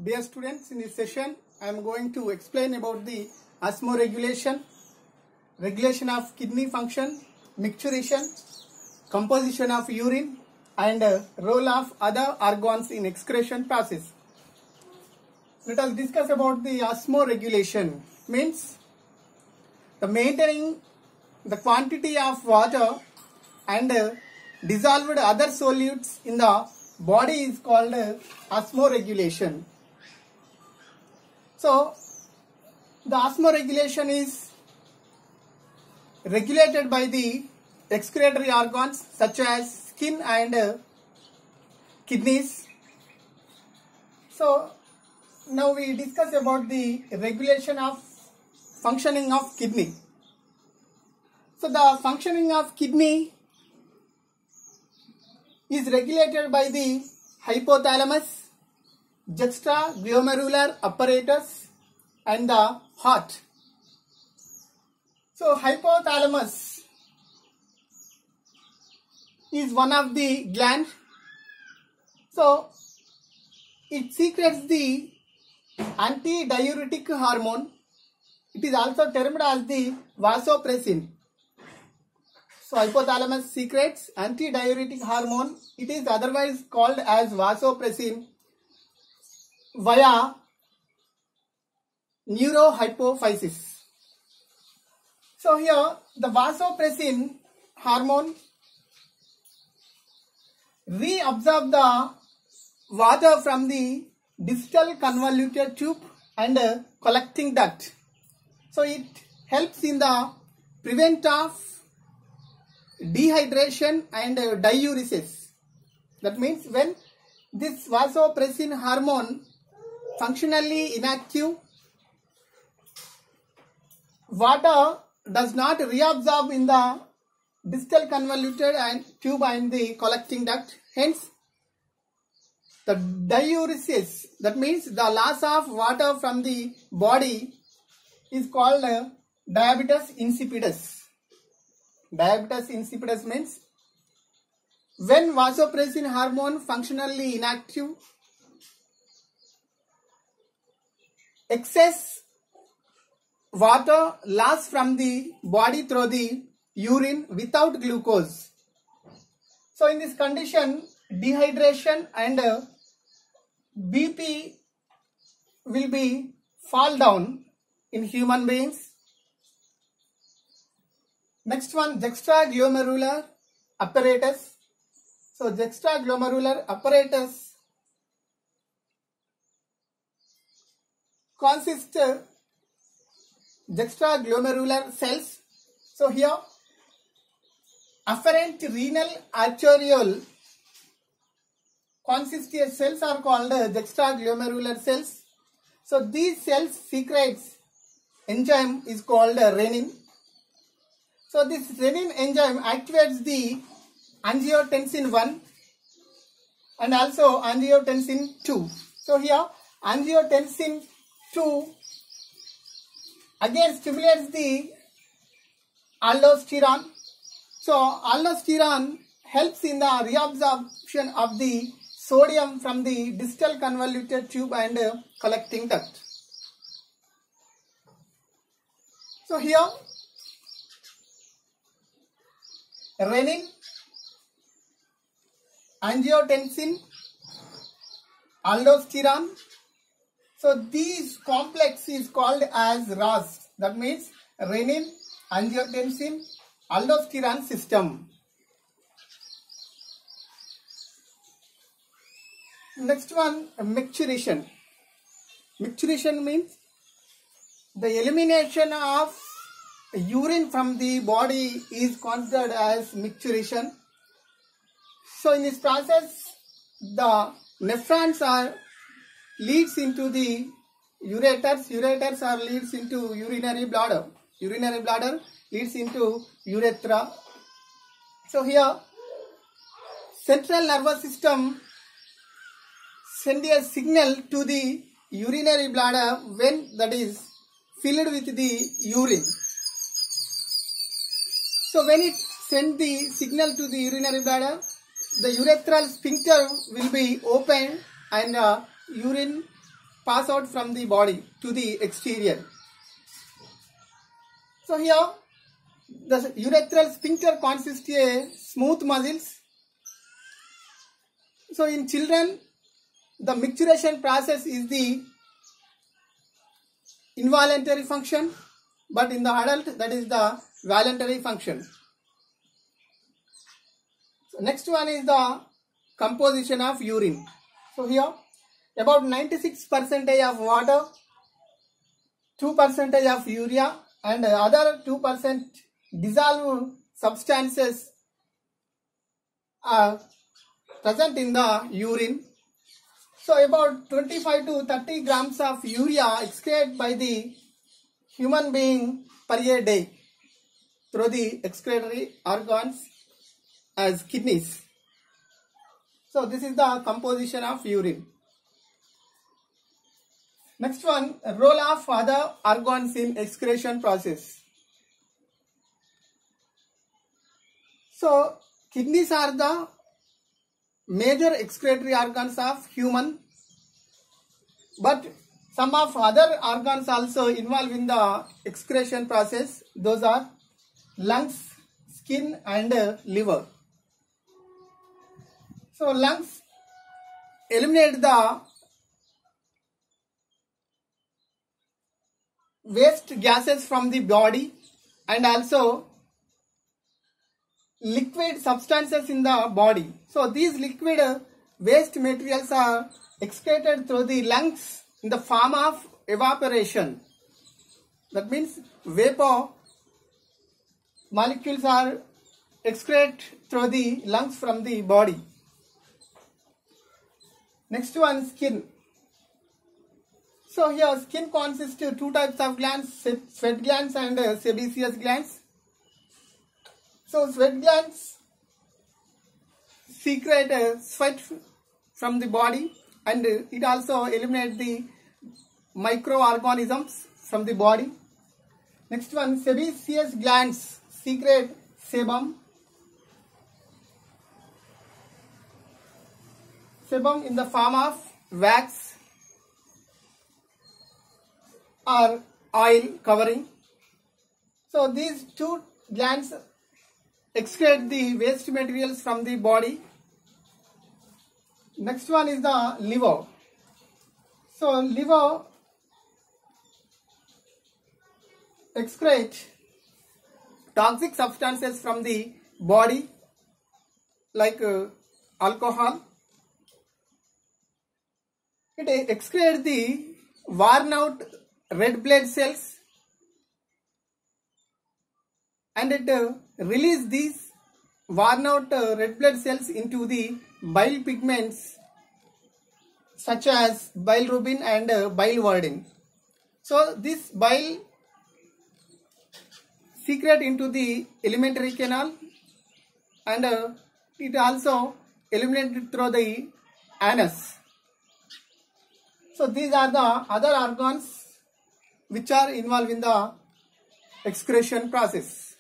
Dear students, in this session I am going to explain about the osmoregulation, regulation of kidney function, micturition, composition of urine and role of other organs in excretion process. Let us discuss about the osmoregulation. Means the maintaining the quantity of water and dissolved other solutes in the body is called osmoregulation. So the osmoregulation is regulated by the excretory organs such as skin and kidneys. So now we discuss about the regulation of functioning of kidney. So the functioning of kidney is regulated by the hypothalamus, juxtaglomerular apparatus and the heart. So hypothalamus is one of the glands. So it secretes the antidiuretic hormone. It is also termed as the vasopressin. So hypothalamus secretes antidiuretic hormone. It is otherwise called as vasopressin via neurohypophysis. So here the vasopressin hormone reabsorb the water from the distal convoluted tube and collecting duct. So it helps in the prevent of dehydration and diuresis. That means when this vasopressin hormone functionally inactive, water does not reabsorb in the distal convoluted and tube and the collecting duct. Hence the diuresis, that means the loss of water from the body, is called diabetes insipidus. Diabetes insipidus means when vasopressin hormone functionally inactive, excess water lost from the body through the urine without glucose. So in this condition, dehydration and BP will be fall down in human beings. Next one, juxtaglomerular apparatus. So juxtaglomerular apparatus consists juxtaglomerular cells. So here afferent renal arteriole consistent cells are called juxtaglomerular cells. So these cells secretes enzyme is called renin. So this renin enzyme activates the angiotensin 1 and also angiotensin 2. So here angiotensin 2 again stimulates the aldosterone. So aldosterone helps in the reabsorption of the sodium from the distal convoluted tube and collecting duct. So here renin, angiotensin, aldosterone. So these complex is called as RAS. That means renin, angiotensin, aldosterone system. Next one, micturition. Micturition means the elimination of urine from the body is considered as micturition. So in this process, the nephrons are leads into the ureters. Ureters are leads into urinary bladder. Urinary bladder leads into urethra. So here central nervous system send a signal to the urinary bladder when that is filled with the urine. So when it sends the signal to the urinary bladder, the urethral sphincter will be open and urine pass out from the body to the exterior. So here the urethral sphincter consists of smooth muscles. So in children, the micturition process is the involuntary function, but in the adult, that is the voluntary function. So next one is the composition of urine. So here about 96% of water, 2% of urea, and other 2% dissolved substances are present in the urine. So about 25 to 30 grams of urea excreted by the human being per day through the excretory organs as kidneys. So this is the composition of urine. Next one, role of other organs in excretion process. So kidneys are the major excretory organs of human, but some of other organs also involved in the excretion process. Those are lungs, skin, and liver. So lungs eliminate the waste gases from the body and also liquid substances in the body. So these liquid waste materials are excreted through the lungs in the form of evaporation. That means vapor molecules are excreted through the lungs from the body. Next one, skin. So here skin consists of two types of glands, sweat glands and sebaceous glands. So sweat glands secrete sweat from the body, and it also eliminates the microorganisms from the body. Next one, sebaceous glands secrete sebum. Sebum in the form of wax or oil covering. So these two glands excrete the waste materials from the body. Next one is the liver. So liver excrete toxic substances from the body like alcohol. It excretes the worn out red blood cells, and it releases these worn out red blood cells into the bile pigments such as bilirubin and biliverdin. So this bile secrete into the alimentary canal, and it also eliminated through the anus. So these are the other organs which are involved in the excretion process.